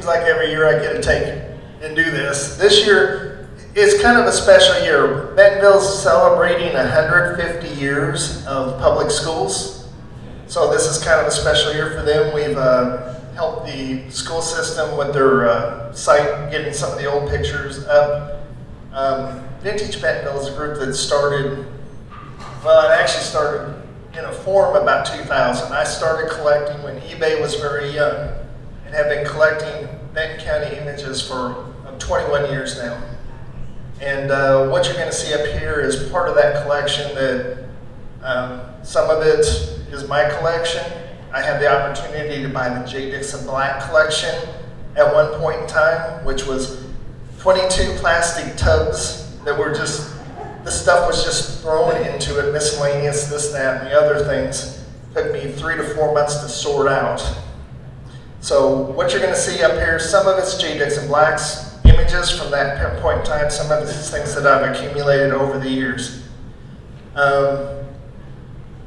seems like every year I get to take and do this. This year is kind of a special year. Bentonville's celebrating 150 years of public schools. So this is kind of a special year for them. We've helped the school system with their site, getting some of the old pictures up. Vintage Bentonville is a group that started, well, it actually started in a form about 2000. I started collecting when eBay was very young and have been collecting Benton County images for 21 years now. And what you're going to see up here is part of that collection that some of it is my collection. I had the opportunity to buy the J. Dixon Black collection at one point in time, which was 22 plastic tubs that were just, the stuff was just thrown into it, miscellaneous, this, that, and the other things. Took me 3 to 4 months to sort out. So what you're going to see up here, some of it's J. Dixon Black's images from that point in time, some of it's things that I've accumulated over the years.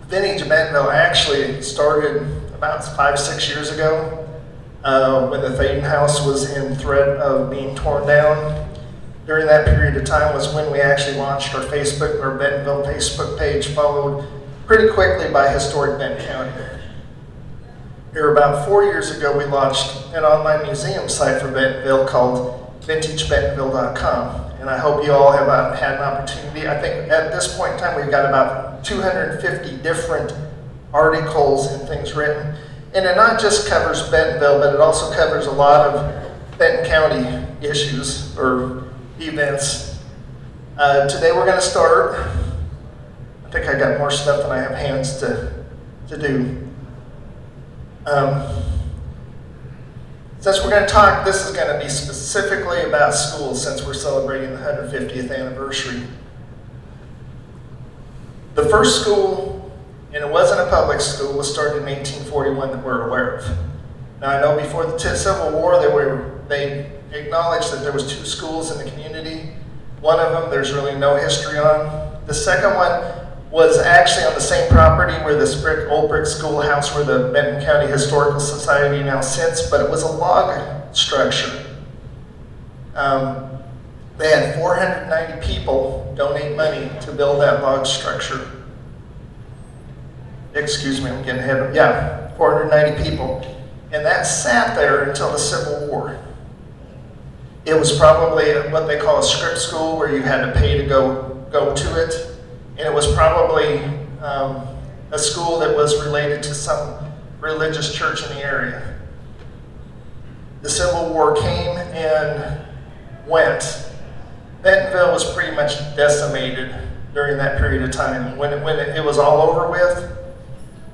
Vintage Bentonville actually started about 5-6 years ago when the Thaden House was in threat of being torn down. During that period of time was when we actually launched our Bentonville Facebook page, followed pretty quickly by Historic Benton County. Here about 4 years ago, we launched an online museum site for Bentonville called VintageBentonville.com. And I hope you all have had an opportunity. I think at this point in time, we've got about 250 different articles and things written. And it not just covers Bentonville, but it also covers a lot of Benton County issues or events. Today we're going to start. I think I got more stuff than I have hands to do. Since we're going to talk, this is going to be specifically about schools since we're celebrating the 150th anniversary. The first school, and it wasn't a public school, was started in 1841 that we're aware of. Now I know before the Civil War they acknowledged that there was 2 schools in the community. One of them there's really no history on. The second one was actually on the same property where this old brick schoolhouse where the Benton County Historical Society now sits, but it was a log structure. They had 490 people donate money to build that log structure. Excuse me, I'm getting ahead of, 490 people. And that sat there until the Civil War. It was probably what they call a script school where you had to pay to go to it. And it was probably a school that was related to some religious church in the area. The Civil War came and went. Bentonville was pretty much decimated during that period of time. When it was all over with,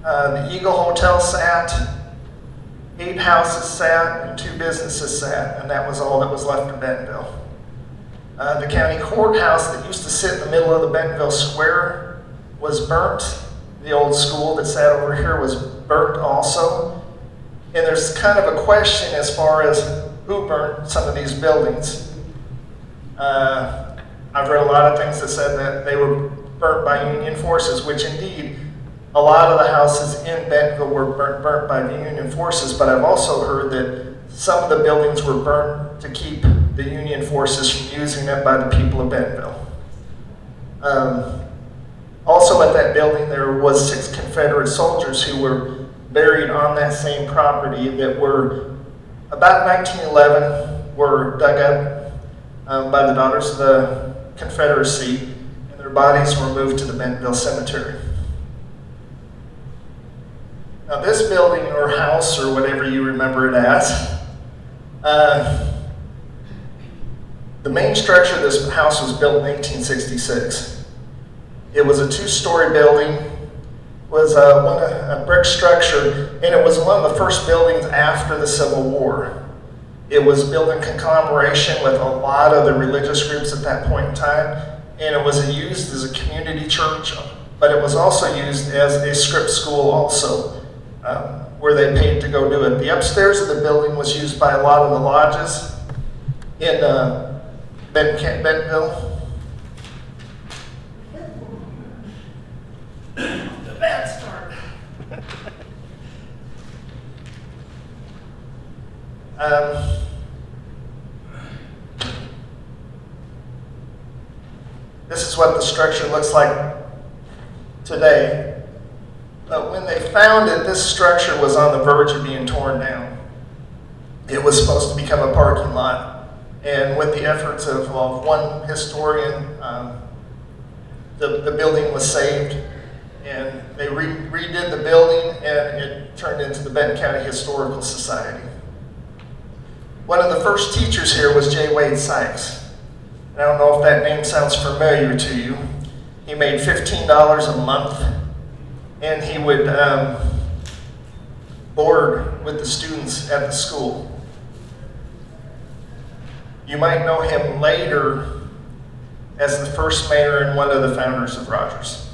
the Eagle Hotel sat, 8 houses sat, and 2 businesses sat, and that was all that was left of Bentonville. The county courthouse that used to sit in the middle of the Bentonville Square was burnt. The old school that sat over here was burnt also. And there's kind of a question as far as who burnt some of these buildings. I've read a lot of things that said that they were burnt by Union forces, which indeed a lot of the houses in Bentonville were burnt by the Union forces, but I've also heard that some of the buildings were burnt to keep the Union forces from using it by the people of Bentonville. Also at that building there was 6 Confederate soldiers who were buried on that same property that were, about 1911, were dug up by the Daughters of the Confederacy, and their bodies were moved to the Bentonville Cemetery. Now this building or house or whatever you remember it as, the main structure of this house was built in 1866. It was a 2-story building, was a brick structure, and it was one of the first buildings after the Civil War. It was built in conglomeration with a lot of the religious groups at that point in time, and it was used as a community church, but it was also used as a script school also, where they paid to go do it. The upstairs of the building was used by a lot of the lodges in Bentonville. The bad start. what the structure looks like today. But when they found it, this structure was on the verge of being torn down. It was supposed to become a parking lot. And with the efforts of one historian, the building was saved. And they redid the building, and it turned into the Benton County Historical Society. One of the first teachers here was J. Wade Sykes. I don't know if that name sounds familiar to you. He made $15 a month, and he would board with the students at the school. You might know him later as the first mayor and one of the founders of Rogers.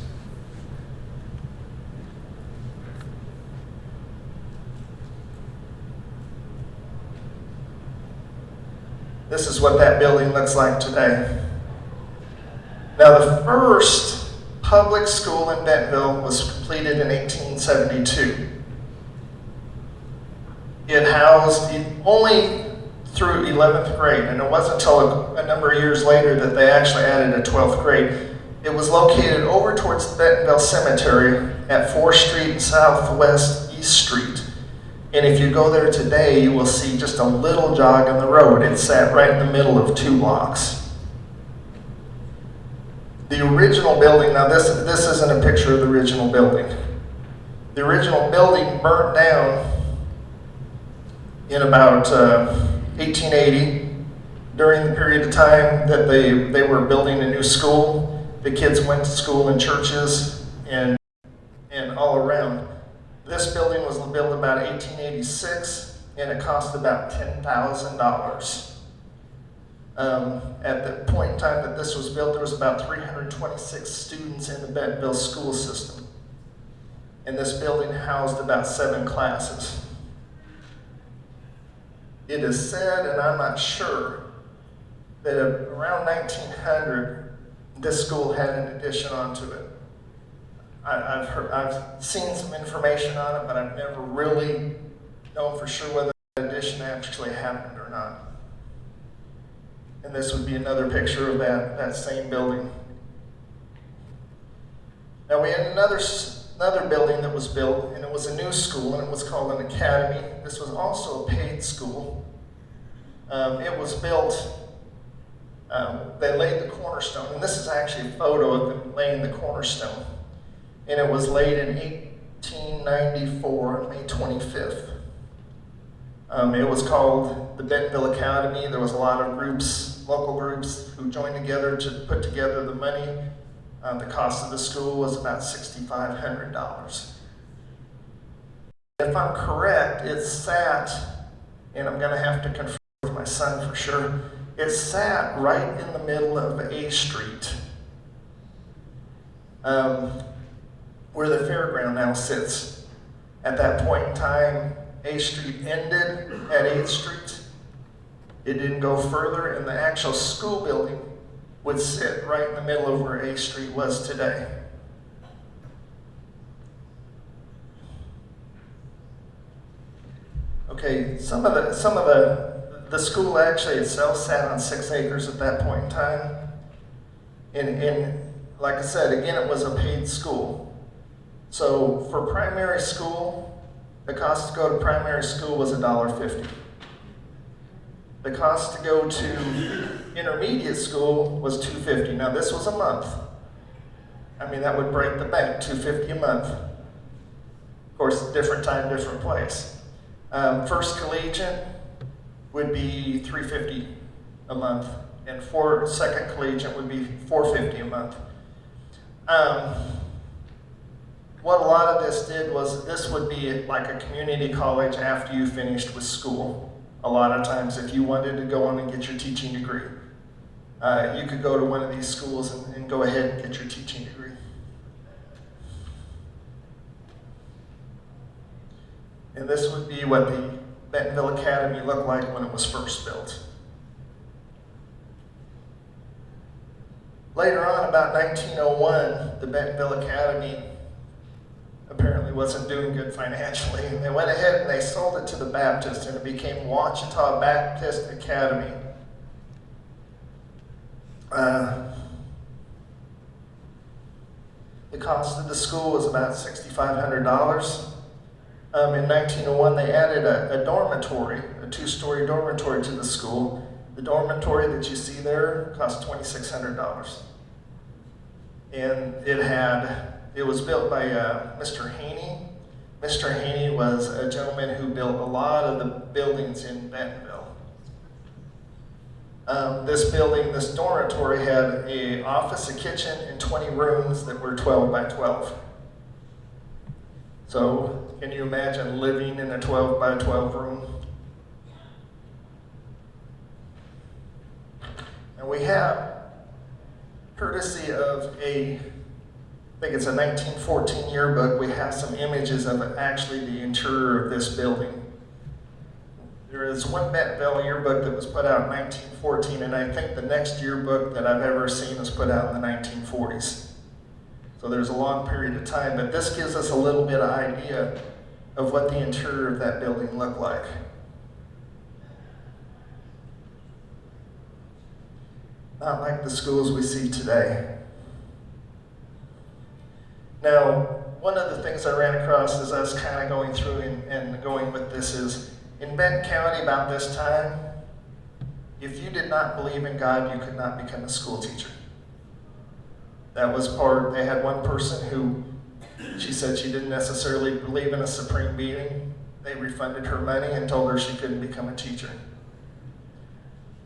This is what that building looks like today. Now, the first public school in Bentonville was completed in 1872. It housed only through 11th grade, and it wasn't until a number of years later that they actually added a 12th grade. It was located over towards the Bentonville Cemetery at 4th Street and Southwest East Street. And if you go there today, you will see just a little jog in the road. It sat right in the middle of 2 blocks. The original building, now this isn't a picture of the original building. The original building burnt down in about 1880. During the period of time that they were building a new school, the kids went to school in churches and all around. This building was built about 1886, and it cost about $10,000. At the point in time that this was built, there was about 326 students in the Bentonville school system. And this building housed about 7 classes. It is said, and I'm not sure, that around 1900, this school had an addition onto it. I've seen some information on it, but I've never really known for sure whether the addition actually happened or not. And this would be another picture of that same building. Now we had another building that was built, and it was a new school, and it was called an academy. This was also a paid school. It was built, they laid the cornerstone, and this is actually a photo of them laying the cornerstone. And it was laid in 1894, on May 25th. It was called the Bentonville Academy. There was a lot of groups, local groups, who joined together to put together the money. The cost of the school was about $6,500. If I'm correct, it sat, and I'm going to have to confirm with my son for sure, it sat right in the middle of A Street, where the fairground now sits. At that point in time, A Street ended at 8th Street. It didn't go further, and the actual school building would sit right in the middle of where A Street was today. Okay, some of the school actually itself sat on 6 acres at that point in time. And like I said, again, it was a paid school. So for primary school, the cost to go to primary school was $1.50. The cost to go to intermediate school was $2.50. Now this was a month. I mean, that would break the bank, $2.50 a month. Of course, different time, different place. First collegiate would be $3.50 a month, and second collegiate would be $4.50 a month. What a lot of this did was this would be like a community college after you finished with school. A lot of times if you wanted to go on and get your teaching degree, you could go to one of these schools and go ahead and get your teaching degree. And this would be what the Bentonville Academy looked like when it was first built. Later on, about 1901, the Bentonville Academy apparently wasn't doing good financially, and they went ahead and they sold it to the Baptist, and it became Ouachita Baptist Academy. The cost of the school was about $6,500. In 1901, they added a dormitory, a two-story dormitory to the school. The dormitory that you see there cost $2,600. And it was built by Mr. Haney. Mr. Haney was a gentleman who built a lot of the buildings in Bentonville. This dormitory had an office, a kitchen, and 20 rooms that were 12 by 12. So, can you imagine living in a 12 by 12 room? And we have, courtesy of I think it's a 1914 yearbook, we have some images of actually the interior of this building. There is one Bentonville yearbook that was put out in 1914, and I think the next yearbook that I've ever seen was put out in the 1940s. So there's a long period of time, but this gives us a little bit of idea of what the interior of that building looked like. Not like the schools we see today. Now, one of the things I ran across as I was kind of going through and going with this is, in Benton County about this time, if you did not believe in God, you could not become a school teacher. That was they had one person who, she said she didn't necessarily believe in a supreme being. They refunded her money and told her she couldn't become a teacher.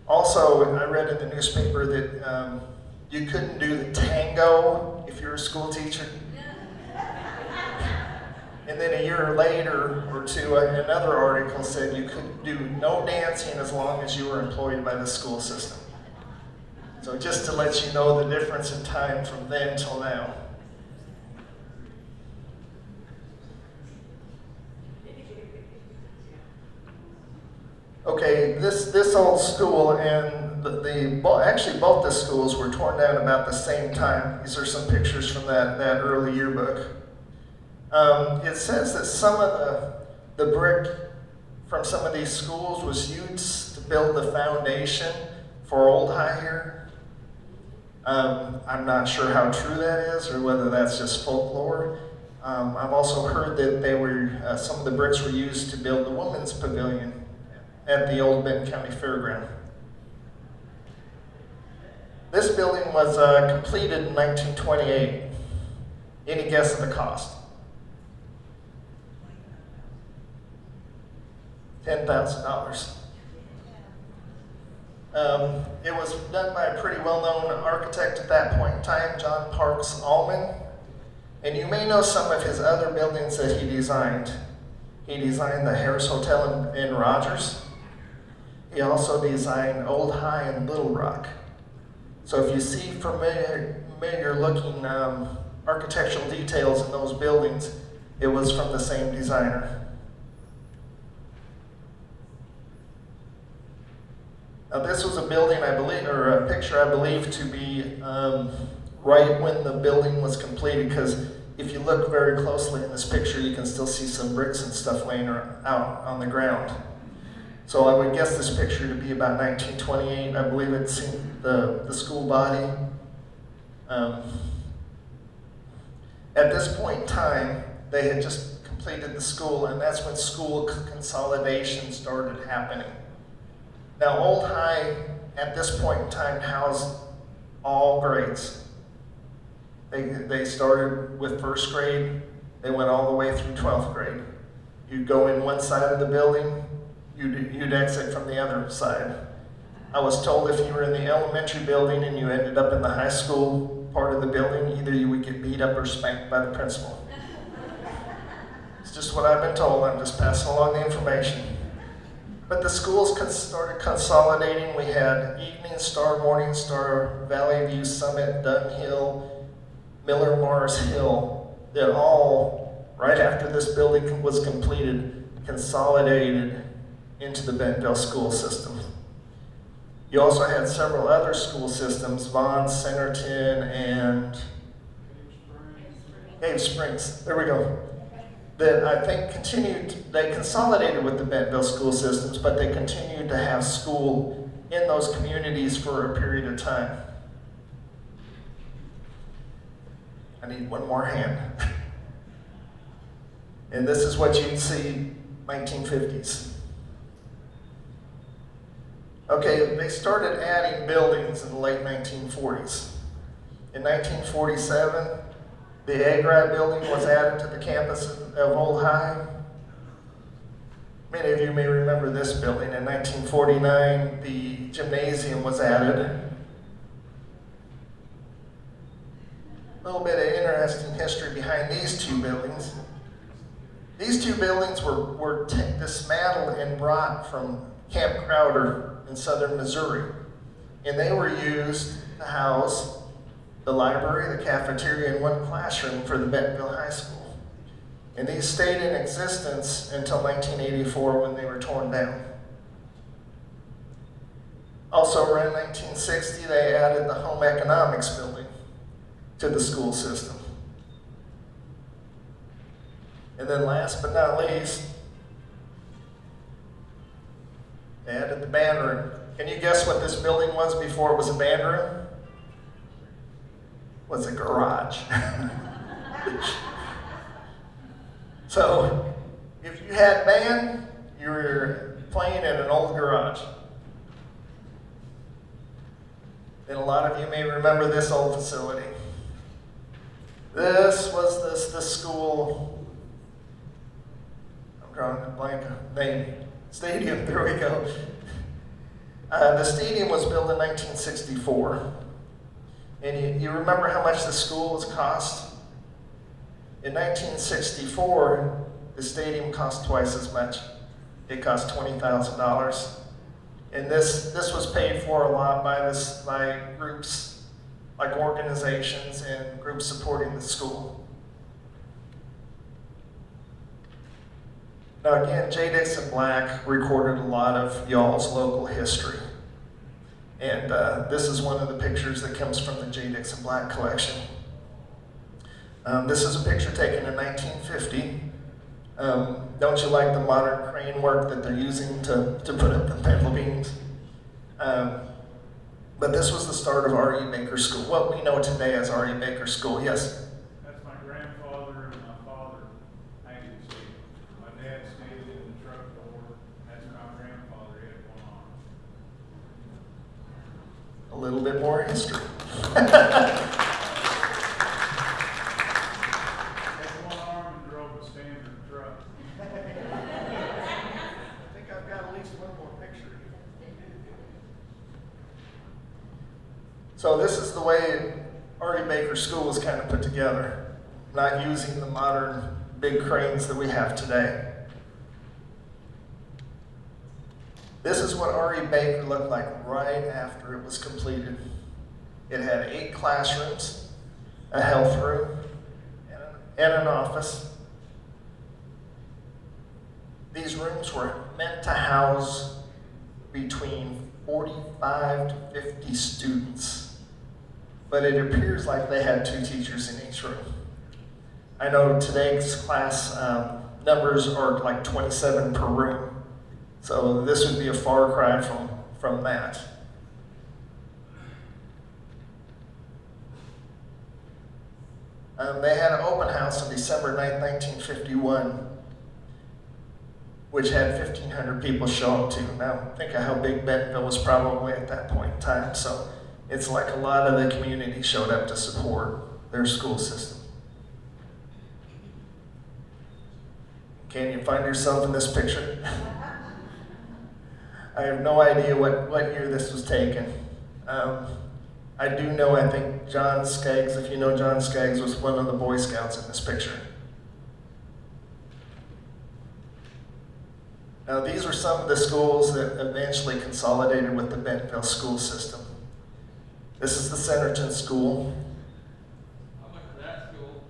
Also, I read in the newspaper that you couldn't do the tango if you're a school teacher. And then a year later or two, another article said you could do no dancing as long as you were employed by the school system. So just to let you know the difference in time from then till now. Okay, this old school and actually both the schools were torn down about the same time. These are some pictures from that early yearbook. It says that some of the brick from some of these schools was used to build the foundation for Old High here. I'm not sure how true that is or whether that's just folklore. I've also heard that some of the bricks were used to build the women's pavilion at the old Benton County Fairground. This building was completed in 1928. Any guess of the cost? $10,000. It was done by a pretty well-known architect at that point in time, John Parks Ullman. And you may know some of his other buildings that he designed. He designed the Harris Hotel in Rogers. He also designed Old High and Little Rock. So if you see familiar looking architectural details in those buildings, it was from the same designer. Now this was a building, I believe, or a picture I believe to be right when the building was completed, because if you look very closely in this picture, you can still see some bricks and stuff laying out on the ground. So I would guess this picture to be about 1928. I believe it's seen the school body. At this point in time, they had just completed the school, and that's when school consolidation started happening. Now, Old High, at this point in time, housed all grades. They started with first grade, they went all the way through 12th grade. You'd go in one side of the building, you'd exit from the other side. I was told if you were in the elementary building and you ended up in the high school part of the building, either you would get beat up or spanked by the principal. It's just what I've been told, I'm just passing along the information. But the schools started consolidating. We had Evening Star, Morning Star, Valley View, Summit, Dunn Hill, Miller Mars Hill, that all, right after this building was completed, consolidated into the Bentonville school system. You also had several other school systems, Vaughn, Centerton, and Cave Springs. There we go. That I think they consolidated with the Bentonville school systems, but they continued to have school in those communities for a period of time. I need one more hand. And this is what you'd see 1950s. Okay, they started adding buildings in the late 1940s. In 1947, the AGRAT building was added to the campus of Old High. Many of you may remember this building. In 1949, the gymnasium was added. A little bit of interesting history behind these two buildings. These two buildings were dismantled and brought from Camp Crowder in southern Missouri. And they were used to house the library, the cafeteria, and one classroom for the Bentonville High School. And these stayed in existence until 1984 when they were torn down. Also around 1960, they added the home economics building to the school system. And then last but not least, they added the band room. Can you guess what this building was before it was a band room? It was a garage. So, if you had band, you were playing in an old garage. And a lot of you may remember this old facility. This was the school, I'm drawing a blank name, stadium, there we go. The stadium was built in 1964. And you remember how much the school was cost? In 1964, the stadium cost twice as much. It cost $20,000. And this was paid for a lot by groups, like organizations and groups supporting the school. Now again, J. Dixon Black recorded a lot of y'all's local history. And this is one of the pictures that comes from the J. Dixon Black collection. This is a picture taken in 1950. Don't you like the modern crane work that they're using to put up the pencil beams? But this was the start of R.E. Baker School, what we know today as R.E. Baker School. Yes? That's my grandfather and my father agency. My dad stayed in the truck door. That's my grandfather. He had one arm. A little bit more history. He had one arm and drove a standard truck. I think I've got at least one more picture. So this is the way R.E. Baker School was kind of put together, not using the modern big cranes that we have today. This is what R.E. Baker looked like right after it was completed. It had 8 classrooms, a health room, and an office. These rooms were meant to house between 45 to 50 students. But it appears like they had 2 teachers in each room. I know today's class numbers are like 27 per room. So this would be a far cry from that. They had an open house on December 9th, 1951, which had 1,500 people show up to. Now, think of how big Bentonville was probably at that point in time. So it's like a lot of the community showed up to support their school system. Can you find yourself in this picture? I have no idea what year this was taken. I do know, I think John Skaggs, if you know John Skaggs, was one of the Boy Scouts in this picture. Now these were some of the schools that eventually consolidated with the Bentonville school system. This is the Centerton School. I went to that school.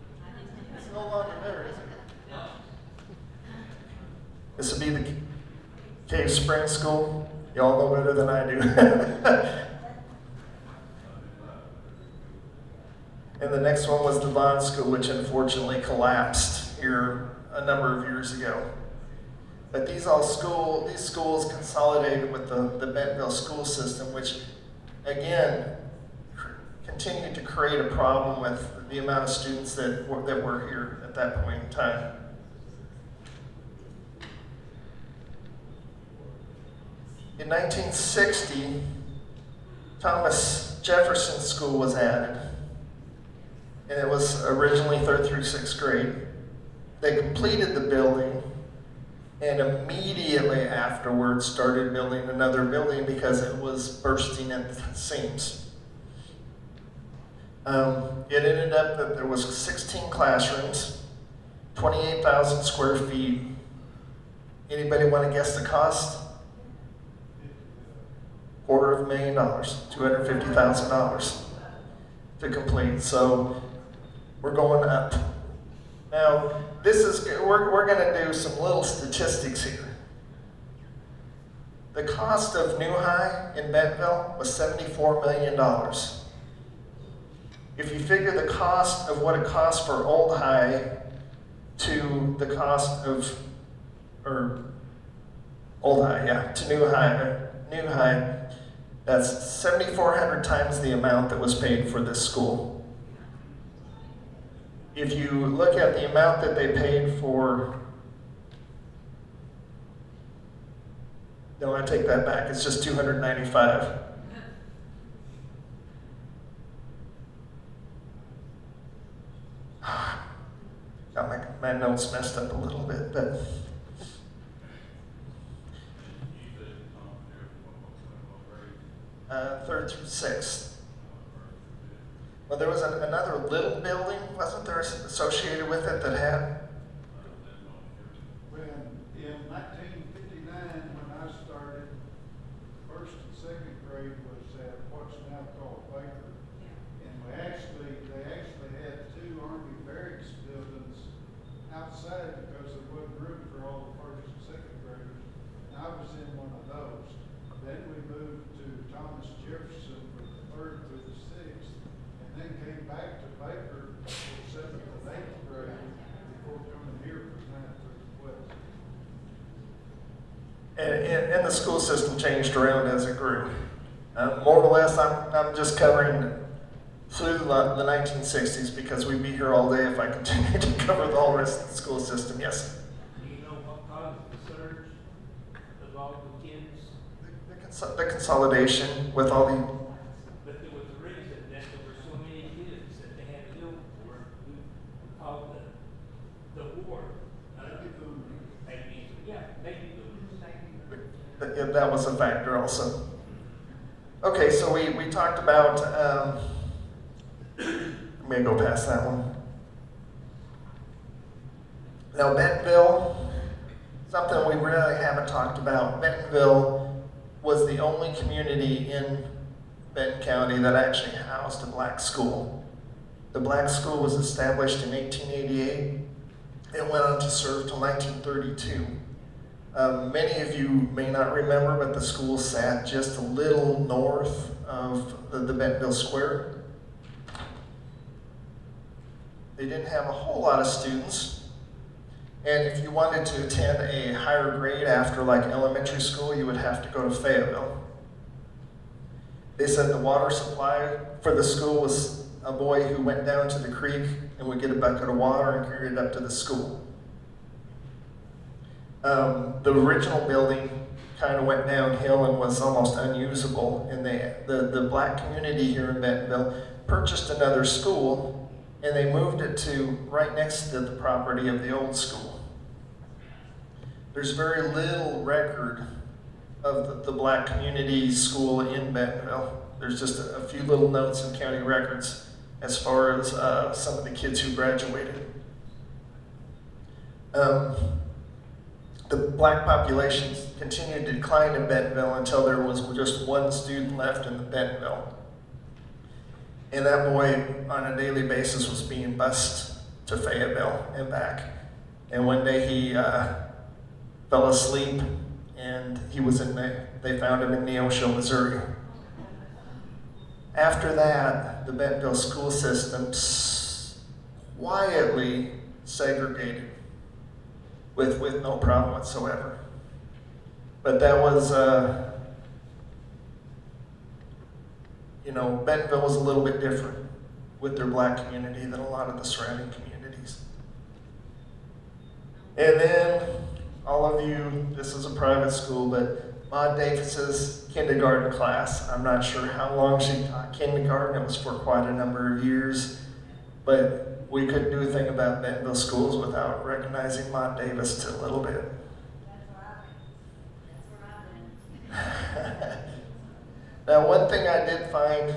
It's no longer there, is it? No. This would be the Cave Spring School. Y'all know better than I do. And the next one was the Bond School, which unfortunately collapsed here a number of years ago. But these schools consolidated with the Bentonville school system, which again continued to create a problem with the amount of students that were here at that point in time. In 1960, Thomas Jefferson School was added, and it was originally 3rd through 6th grade. They completed the building, and immediately afterwards started building another building because it was bursting at the seams. It ended up that there was 16 classrooms, 28,000 square feet. Anybody want to guess the cost? $250,000, $250,000 to complete. So we're going up. Now, we're going to do some little statistics here. The cost of New High in Bentonville was $74 million. If you figure the cost of what it costs for Old High to the cost of, or Old High, yeah, to New High, that's 7,400 times the amount that was paid for this school. If you look at the amount that they paid for, no, I take that back, it's just 295. Got my notes messed up a little bit, but third through 6th. Well, there was another little building, wasn't there, associated with it that had? When, in 1959, when I started, 1st and 2nd grade was at what's now called Baker. And they actually had 2 Army barracks buildings outside because there wasn't room for all the 1st and 2nd graders. And I was in one of those. Then we moved to Thomas Jefferson for the 3rd through the 6th. And then came back to Baker for 7th and 8th grade before coming here for 9th through 12th. And the school system changed around as it grew. More or less, I'm just covering through the 1960s because we'd be here all day if I continued to cover the whole rest of the school system. Yes? Do you know what caused the surge of all the kids? The consolidation with all the, But there was a reason that there were so many kids that they had to go for. We called the war. Baby boomers. that was a factor also. Okay, so we talked about, I'm going to go past that one. Now Bentonville, something we really haven't talked about. Bentonville was the only community in Benton County that actually housed a black school. The black school was established in 1888. It went on to serve till 1932. Many of you may not remember, but the school sat just a little north of the Bentonville Square. They didn't have a whole lot of students. And if you wanted to attend a higher grade after like elementary school, you would have to go to Fayetteville. They said the water supply for the school was a boy who went down to the creek and would get a bucket of water and carry it up to the school. The original building kind of went downhill and was almost unusable. And the black community here in Bentonville purchased another school, and they moved it to right next to the property of the old school. There's very little record of the black community school in Bentonville. There's just a few little notes in county records as far as some of the kids who graduated. The black population continued to decline in Bentonville until there was just one student left in Bentonville. And that boy, on a daily basis, was being bused to Fayetteville and back. And one day he fell asleep, and they found him in Neosho, Missouri. After that, the Bentonville school system quietly segregated with no problem whatsoever. But that was you know, Bentonville was a little bit different with their black community than a lot of the surrounding communities. And then, all of you, this is a private school, but Maud Davis's kindergarten class, I'm not sure how long she taught kindergarten. It was for quite a number of years. But we couldn't do a thing about Bentonville schools without recognizing Maud Davis just a little bit. Now, one thing I did find,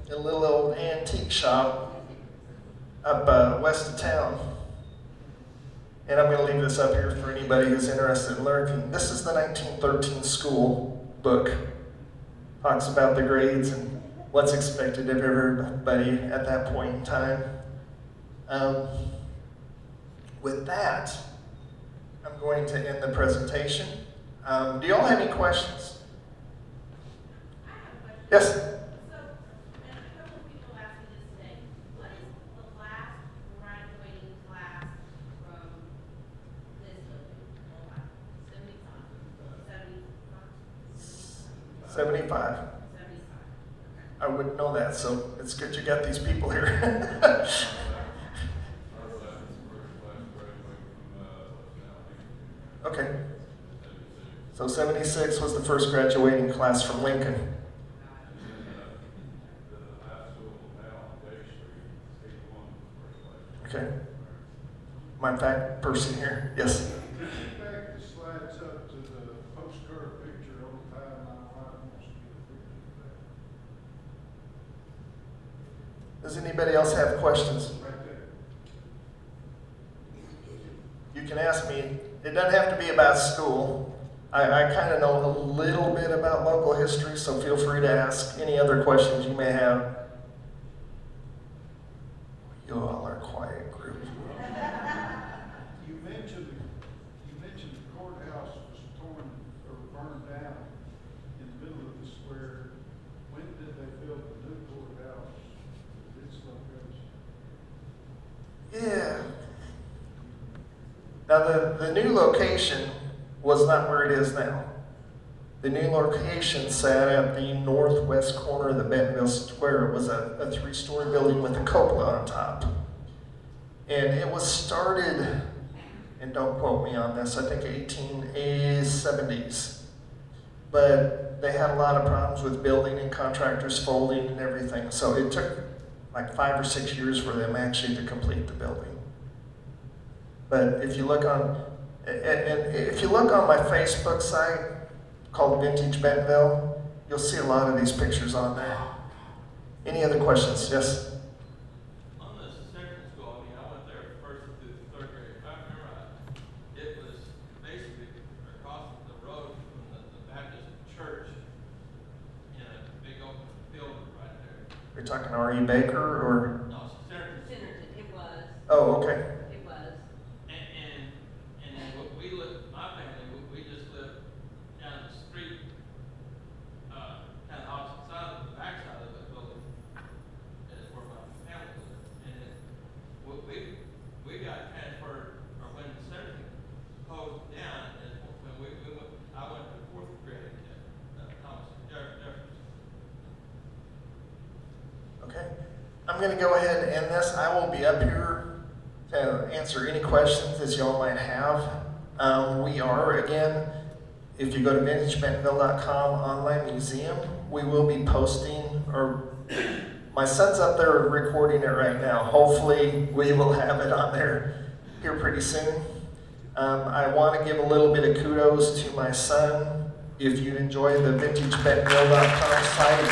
a little old antique shop up west of town. And I'm going to leave this up here for anybody who's interested in learning. This is the 1913 school book. Talks about the grades and what's expected of everybody at that point in time. With that, I'm going to end the presentation. Do you all have any questions? I have a question. Yes? So, and a couple of people asked me this today, what is the last graduating class from this building? Oh, wow. 75? 75. 75. I wouldn't know that, so it's good you got these people here. Okay. So 76 was the first graduating class from Lincoln. Okay. My fact person here. Yes. Back the slides up to the postcard picture on the time my wife wants to get a picture of that. Does anybody else have questions? Right there. You can ask me. It doesn't have to be about school. I kind of know a little bit about local history, so feel free to ask any other questions you may have. You all are a quiet group. You mentioned the courthouse was torn or burned down in the middle of the square. When did they build the new courthouse at its location? Yeah. Now the new location was not where it is now. The new location sat at the northwest corner of the Bentonville Square. It was a 3-story building with a cupola on top. And it was started, and don't quote me on this, I think 1870s. But they had a lot of problems with building and contractors folding and everything. So it took like 5 or 6 years for them actually to complete the building. But if you look on, my Facebook site called Vintage Bentonville, you'll see a lot of these pictures on there. Any other questions? Yes? On the second school, I mean, I went there first through the third grade. If I remember right, it was basically across the road from the Baptist church in a big open field right there. You're talking R.E. Baker or? No, Centerton. Centerton, it was. Oh, okay. It was. And then we lived, my family, we just lived down the street, kind of opposite side of the back side of the building. That is where my family lived. And then we got transferred, or when Centerton closed down, is when I went to 4th grade at Thomas Jefferson. Okay. I'm going to go ahead and end this. I will be up here to answer any questions that y'all might have. We are, again, if you go to vintagebentonville.com online museum, we will be posting, or my son's up there recording it right now. Hopefully we will have it on there here pretty soon. I want to give a little bit of kudos to my son. If you enjoy the vintagebentonville.com site,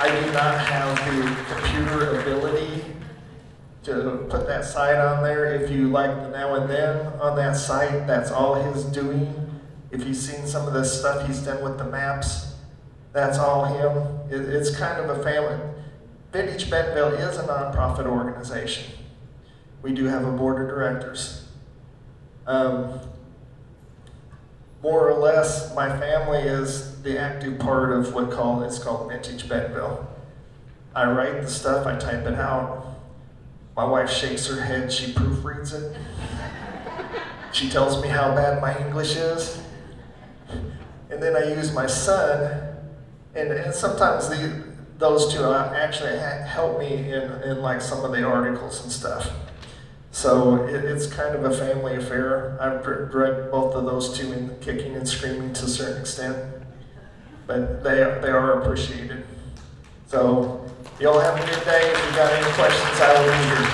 I do not have the computer ability to put that site on there. If you like the now and then on that site, that's all his doing. If you've seen some of the stuff he's done with the maps, that's all him. It's kind of a family. Vintage Bentonville is a nonprofit organization. We do have a board of directors. More or less, my family is the active part of it's called Vintage Bentonville. I write the stuff, I type it out. My wife shakes her head, she proofreads it. She tells me how bad my English is. And then I use my son And sometimes those two actually help me in like some of the articles and stuff. So it's kind of a family affair. I've dragged both of those two in kicking and screaming to a certain extent, but they are appreciated. So y'all have a good day. If you got any questions, I will be here.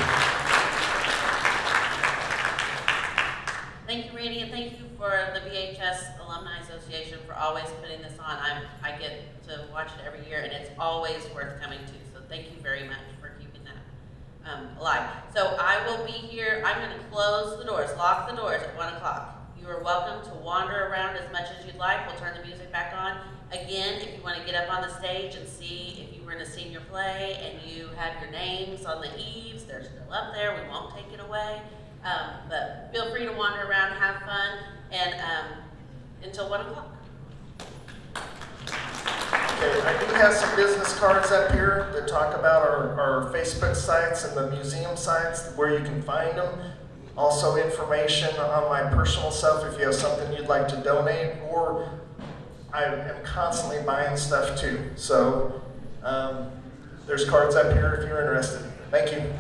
Thank you, Randy, and thank you for the VHS Alumni Association for always putting this on. I get to watch it every year, and it's always worth coming to. So thank you very much for keeping that alive. So I will be here. I'm going to close the doors, lock the doors at 1 o'clock. You are welcome to wander around as much as you'd like. We'll turn the music back on. Again, if you want to get up on the stage and see if you were in a senior play and you have your names on the eaves, they're still up there. We won't take it away. But feel free to wander around, have fun, and until 1 o'clock. Okay, I do have some business cards up here that talk about our Facebook sites and the museum sites, where you can find them. Also information on my personal stuff if you have something you'd like to donate, or I am constantly buying stuff too. So there's cards up here if you're interested. Thank you.